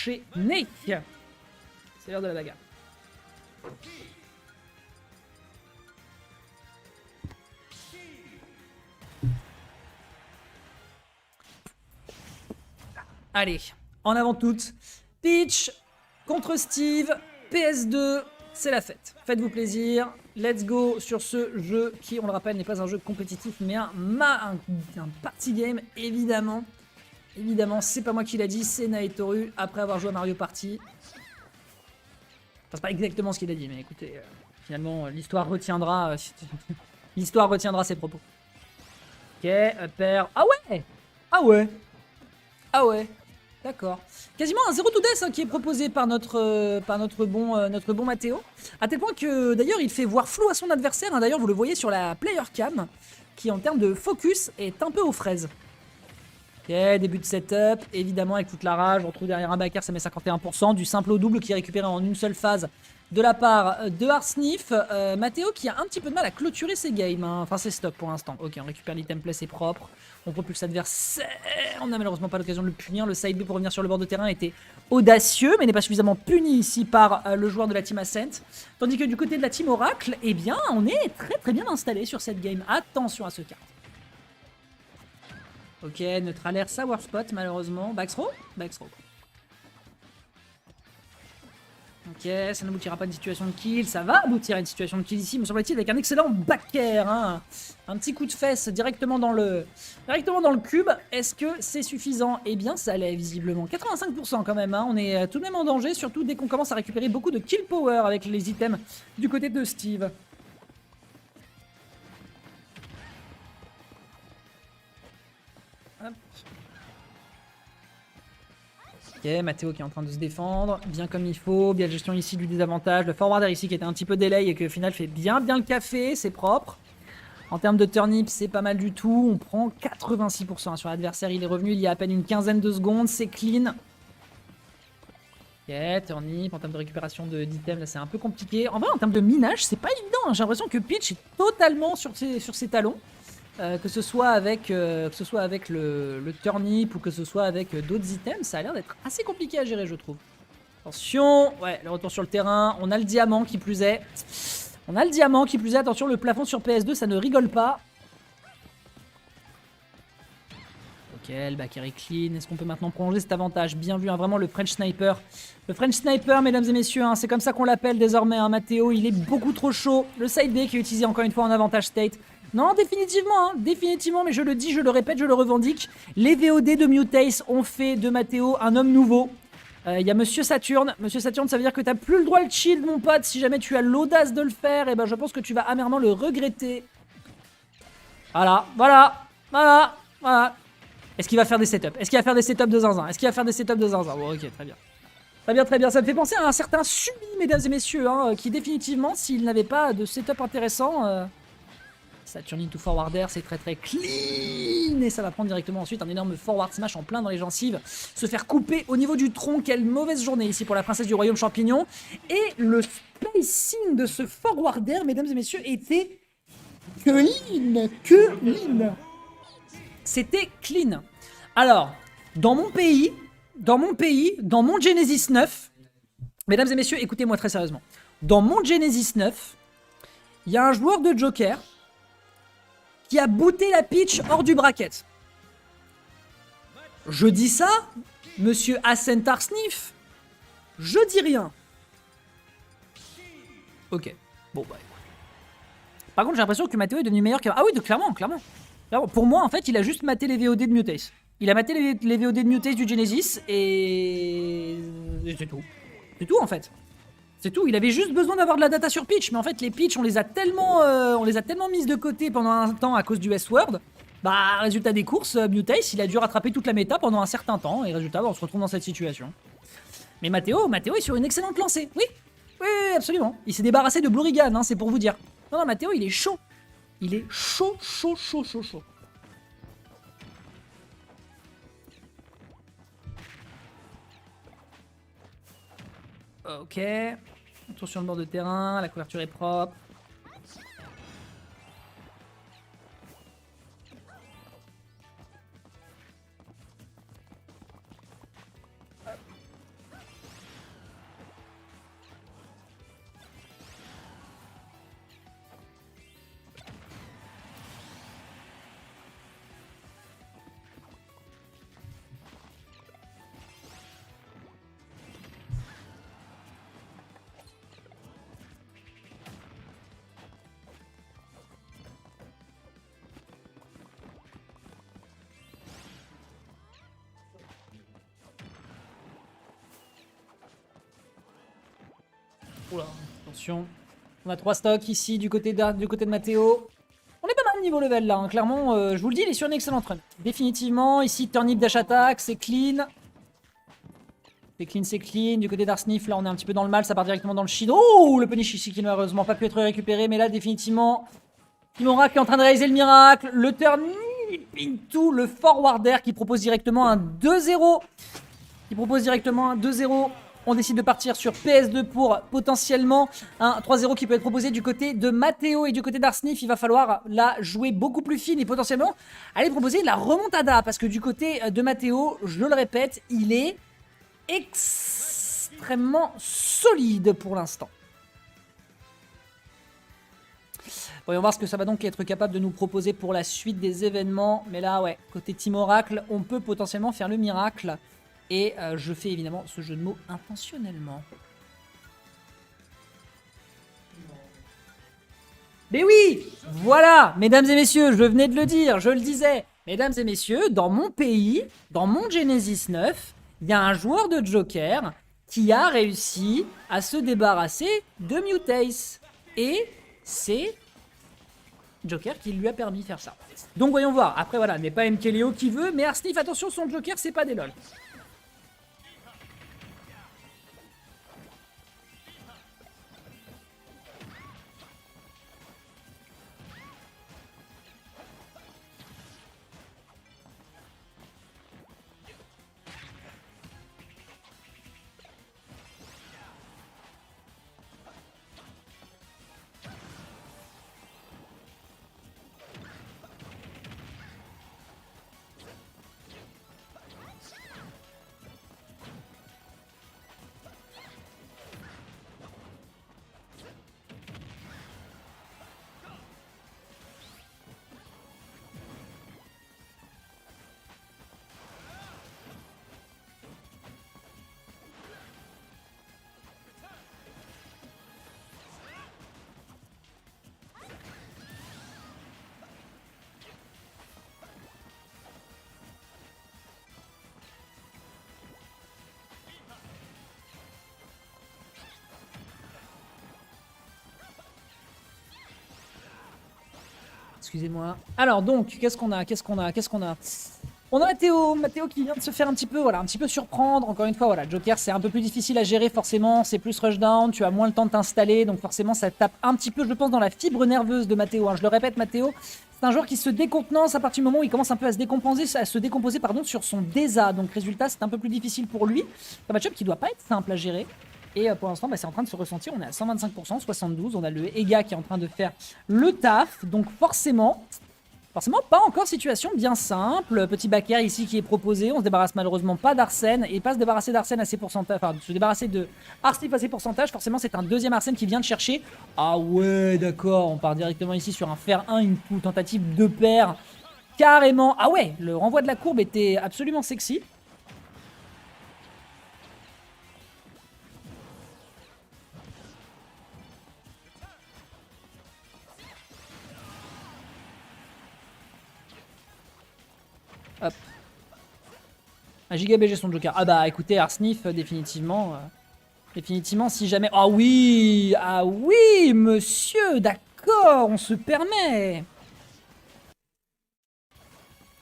enchaîner. C'est l'heure de la bagarre. Allez, en avant toutes. Peach contre Steve, PS2, c'est la fête. Faites-vous plaisir. Let's go sur ce jeu qui, on le rappelle, n'est pas un jeu compétitif, mais un party game, évidemment. Évidemment, c'est pas moi qui l'a dit, c'est Naetoru, après avoir joué à Mario Party. Enfin, c'est pas exactement ce qu'il a dit, mais écoutez, finalement, l'histoire retiendra, l'histoire retiendra ses propos. Ok, père. Ah ouais. Ah ouais. Ah ouais. D'accord. Quasiment un 0 to death hein, qui est proposé par notre bon Mathéo. A tel point que d'ailleurs il fait voir flou à son adversaire. Hein, d'ailleurs vous le voyez sur la player cam qui en termes de focus est un peu aux fraises. Ok, début de setup. Évidemment avec toute la rage, on retrouve derrière un backer, ça met 51%. Du simple au double qui est récupéré en une seule phase de la part de Arsnif. Mathéo qui a un petit peu de mal à clôturer ses games. Hein. Enfin ses stocks pour l'instant. Ok, on récupère l'item play, c'est propre. On propulse l'adversaire. On n'a malheureusement pas l'occasion de le punir. Le side B pour revenir sur le bord de terrain était audacieux, mais n'est pas suffisamment puni ici par le joueur de la team Ascent. Tandis que du côté de la team Oracle, eh bien, on est très bien installé sur cette game. Attention à ce card. Ok, neutralaire, sour spot malheureusement. Backthrow. Ok, ça n'aboutira pas à une situation de kill, ça va aboutir à une situation de kill ici, me semble-t-il, avec un excellent back air, hein. Un petit coup de fesse directement dans le cube. Est-ce que c'est suffisant? Eh bien, ça l'est visiblement. 85% quand même, hein. On est tout de même en danger, surtout dès qu'on commence à récupérer beaucoup de kill power avec les items du côté de Steve. Hop. Ok, Mathéo qui est en train de se défendre, bien comme il faut, bien gestion ici du désavantage, le forwarder ici qui était un petit peu delay et qui au final fait bien le café, c'est propre. En termes de turnip, c'est pas mal du tout, on prend 86% sur l'adversaire, il est revenu il y a à peine une quinzaine de secondes, c'est clean. Ok, turnip, en termes de récupération d'items, là c'est un peu compliqué. En vrai, en termes de minage, c'est pas évident, hein. J'ai l'impression que Peach est totalement sur ses talons. Que ce soit avec le turnip ou que ce soit avec d'autres items, ça a l'air d'être assez compliqué à gérer, je trouve. Attention, ouais, le retour sur le terrain, on a le diamant qui plus est. Attention, le plafond sur PS2, ça ne rigole pas. Ok, le backer est clean, est-ce qu'on peut maintenant prolonger cet avantage? Bien vu, hein, vraiment le French Sniper. Le French Sniper, mesdames et messieurs, hein, c'est comme ça qu'on l'appelle désormais, hein, Mathéo, il est beaucoup trop chaud. Le side B qui est utilisé encore une fois en avantage state. Non, définitivement, hein, définitivement, mais je le dis, je le répète, je le revendique. Les VOD de Mutace ont fait de Mathéo un homme nouveau. Il y a Monsieur Saturne. Monsieur Saturne, ça veut dire que t'as plus le droit de shield, mon pote. Si jamais tu as l'audace de le faire, et ben je pense que tu vas amèrement le regretter. Voilà. Est-ce qu'il va faire des setups? De zinzin? Bon, ok, très bien. Très bien. Ça me fait penser à un certain Subi, mesdames et messieurs, hein, qui définitivement, s'il n'avait pas de setup intéressant... Saturn into forwarder, c'est très clean. Et ça va prendre directement ensuite un énorme forward smash en plein dans les gencives. Se faire couper au niveau du tronc. Quelle mauvaise journée ici pour la princesse du royaume champignon. Et le spacing de ce forwarder, mesdames et messieurs, était clean. C'était clean. Alors, dans mon pays, dans mon Genesis 9, mesdames et messieurs, écoutez-moi très sérieusement. Dans mon Genesis 9, il y a un joueur de Joker qui a booté la pitch hors du bracket. Je dis ça, monsieur Ascent Arsnif, je dis rien. Ok, bon bah. Par contre, j'ai l'impression que Mathéo est devenu meilleur que... Ah oui, clairement. Pour moi, en fait, il a juste maté les VOD de Mutace. Il a maté les VOD de Mutace du Genesis et... c'est tout. C'est tout, en fait. C'est tout, il avait juste besoin d'avoir de la data sur Peach, mais en fait les Peach on les a tellement mises de côté pendant un temps à cause du S-Word. Bah résultat des courses, Mutace il a dû rattraper toute la méta pendant un certain temps, et résultat on se retrouve dans cette situation. Mais Mathéo est sur une excellente lancée, oui, absolument. Il s'est débarrassé de Blurigan, hein, c'est pour vous dire. Non, Mathéo il est chaud. Il est chaud. Ok. Tour sur le bord de terrain, la couverture est propre. Oula, attention. On a 3 stocks ici du côté de Matteo. On est pas mal niveau level là, hein. Clairement, je vous le dis, il est sur une excellente run. Définitivement, ici, turnip dash attack, c'est clean. C'est clean. Du côté d'Arsnif, là, on est un petit peu dans le mal, ça part directement dans le shield. Oh, le punish ici qui n'a malheureusement pas pu être récupéré, mais là, définitivement, Timora qui est en train de réaliser le miracle. Le turn into le forwarder qui propose directement un 2-0. On décide de partir sur PS2 pour potentiellement un 3-0 qui peut être proposé du côté de Matteo et du côté d'Arsnif. Il va falloir la jouer beaucoup plus fine et potentiellement aller proposer la remontada. Parce que du côté de Matteo, je le répète, il est extrêmement solide pour l'instant. Voyons voir ce que ça va donc être capable de nous proposer pour la suite des événements. Mais là, ouais, côté Team Oracle, on peut potentiellement faire le miracle. Et je fais évidemment ce jeu de mots intentionnellement. Mais oui, voilà, mesdames et messieurs, je venais de le dire, je le disais. Mesdames et messieurs, dans mon pays, dans mon Genesis 9, il y a un joueur de Joker qui a réussi à se débarrasser de Mutace. Et c'est Joker qui lui a permis de faire ça. Donc voyons voir. Après voilà, n'est pas MKLeo qui veut, mais Arsnif, attention, son Joker, c'est pas des lol. Excusez-moi. Alors donc, qu'est-ce qu'on a On a Matteo qui vient de se faire un petit peu surprendre. Encore une fois, voilà, Joker, c'est un peu plus difficile à gérer forcément. C'est plus rushdown, tu as moins le temps de t'installer. Donc forcément, ça tape un petit peu, je pense, dans la fibre nerveuse de Matteo. Hein. Je le répète, Matteo, c'est un joueur qui se décontenance à partir du moment où il commence un peu à se décomposer sur son DESA. Donc résultat, c'est un peu plus difficile pour lui. C'est un match-up qui doit pas être simple à gérer. Et pour l'instant, c'est en train de se ressentir. On est à 125%, 72. On a le Ega qui est en train de faire le taf. Donc forcément, pas encore situation bien simple. Petit backer ici qui est proposé. On se débarrasse malheureusement pas d'Arsène. Et pas se débarrasser d'Arsène à ses pourcentages. Enfin, se débarrasser de Arsnif à ses pourcentages. Forcément, c'est un deuxième Arsène qui vient de chercher. Ah ouais, d'accord. On part directement ici sur un fer 1 input. Tentative de paire. Carrément. Ah ouais, le renvoi de la courbe était absolument sexy. Hop. Un giga BG son Joker. Ah bah écoutez, Arsnif, définitivement. Définitivement, si jamais... Ah oui, monsieur, d'accord, on se permet.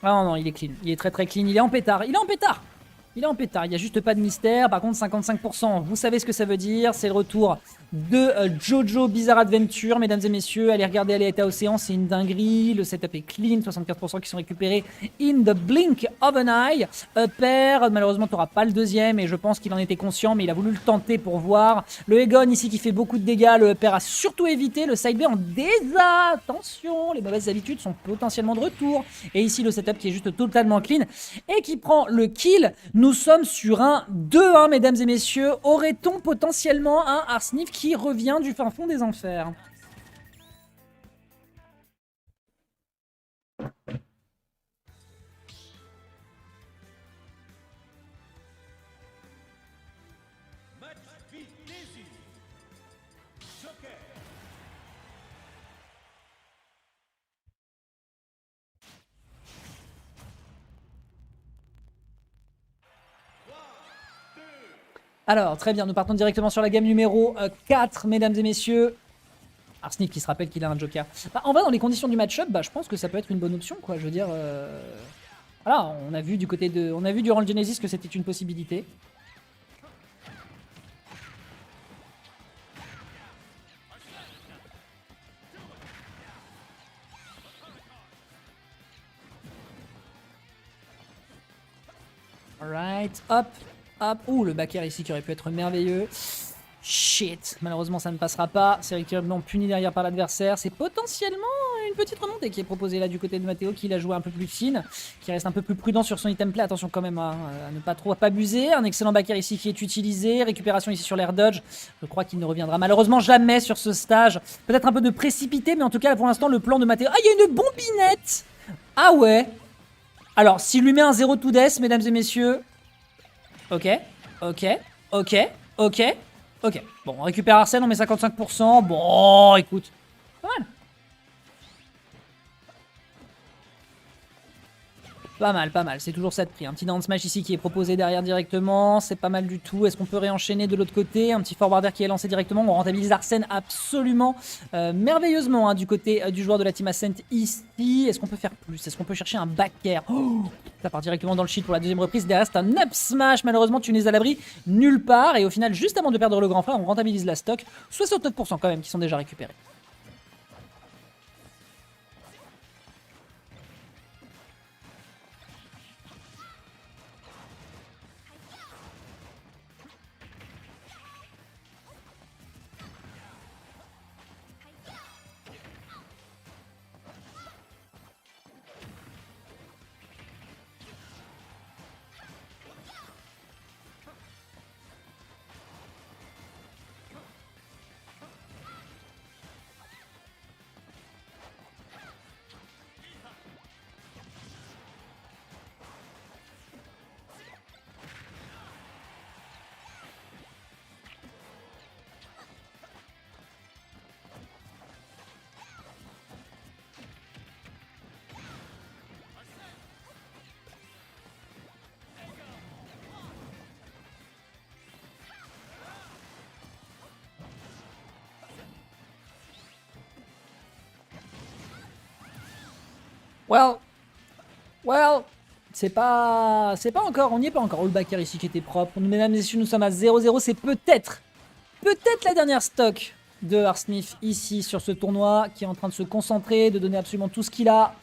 Ah non, non, il est clean. Il est très très clean. Il est en pétard. Il n'y a juste pas de mystère. Par contre, 55%, vous savez ce que ça veut dire. C'est le retour de Jojo Bizarre Adventure, mesdames et messieurs. Allez regarder, allez être à Océan, c'est une dinguerie. Le setup est clean, 75% qui sont récupérés in the blink of an eye. Upper, malheureusement, tu n'auras pas le deuxième et je pense qu'il en était conscient, mais il a voulu le tenter pour voir. Le Egon ici qui fait beaucoup de dégâts. Le Upper a surtout évité. Le side B en désa. Attention, les mauvaises habitudes sont potentiellement de retour. Et ici, le setup qui est juste totalement clean et qui prend le kill. Nous sommes sur un 2-1, mesdames et messieurs. Aurait-on potentiellement un Arsnif qui revient du fin fond des enfers? Alors, très bien, nous partons directement sur la game numéro 4, mesdames et messieurs. Arsnif qui se rappelle qu'il a un joker. Bah, en vrai, dans les conditions du match-up, bah, je pense que ça peut être une bonne option, quoi. Je veux dire, voilà, on a vu du côté de, on a vu durant le Genesis que c'était une possibilité. Alright, hop, hop. Ouh, le backer ici qui aurait pu être merveilleux. Shit, malheureusement ça ne passera pas. C'est régulièrement puni derrière par l'adversaire. C'est potentiellement une petite remontée qui est proposée là du côté de Matteo, qui l'a joué un peu plus fine, qui reste un peu plus prudent sur son item play. Attention quand même à ne pas trop abuser. Un excellent backer ici qui est utilisé. Récupération ici sur l'air dodge. Je crois qu'il ne reviendra malheureusement jamais sur ce stage. Peut-être un peu de précipité, mais en tout cas pour l'instant le plan de Matteo... Ah, il y a une bombinette. Ah ouais. Alors, s'il lui met un 0 to death, mesdames et messieurs... Ok, ok, ok, ok, ok. Bon, on récupère Arsène, on met 55%. Bon, écoute, pas mal. Pas mal, pas mal. C'est toujours ça de prix. Un petit down smash ici qui est proposé derrière directement. C'est pas mal du tout. Est-ce qu'on peut réenchaîner de l'autre côté? Un petit forwarder qui est lancé directement. On rentabilise Arsène absolument merveilleusement hein, du côté du joueur de la team Ascent ici. Est-ce qu'on peut faire plus? Est-ce qu'on peut chercher un back air? Oh, ça part directement dans le shit pour la deuxième reprise. Derrière, c'est un up smash. Malheureusement, tu n'es à l'abri nulle part. Et au final, juste avant de perdre le grand frère, on rentabilise la stock. 69% quand même qui sont déjà récupérés. Well, c'est pas encore, on n'y est pas encore. Oh, le backer ici qui était propre. Mesdames et messieurs, nous sommes à 0-0. C'est peut-être la dernière stock de Arsnif ici sur ce tournoi qui est en train de se concentrer, de donner absolument tout ce qu'il a.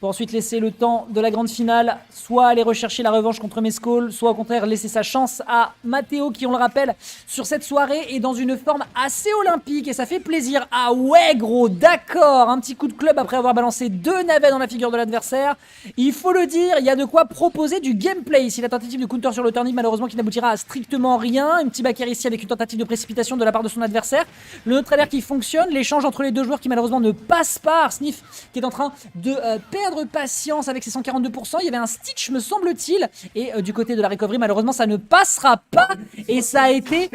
Pour ensuite laisser le temps de la grande finale, soit aller rechercher la revanche contre Mescall, soit au contraire laisser sa chance à Matteo qui, on le rappelle, sur cette soirée est dans une forme assez olympique et ça fait plaisir. Ah ouais gros, d'accord, un petit coup de club après avoir balancé 2 navets dans la figure de l'adversaire. Il faut le dire, il y a de quoi proposer du gameplay ici. La tentative de counter sur le turnic malheureusement qui n'aboutira à strictement rien. Un petit backer ici avec une tentative de précipitation de la part de son adversaire. Le neutralaire qui fonctionne, l'échange entre les deux joueurs qui malheureusement ne passe pas. Arsnif qui est en train de perdre patience avec ses 142%. Il y avait un Stitch, me semble-t-il. Et du côté de la recovery, malheureusement, ça ne passera pas. Et ça a été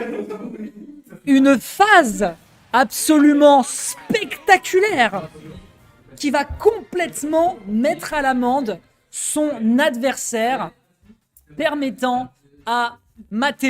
une phase absolument spectaculaire qui va complètement mettre à l'amende son adversaire, permettant à Matteo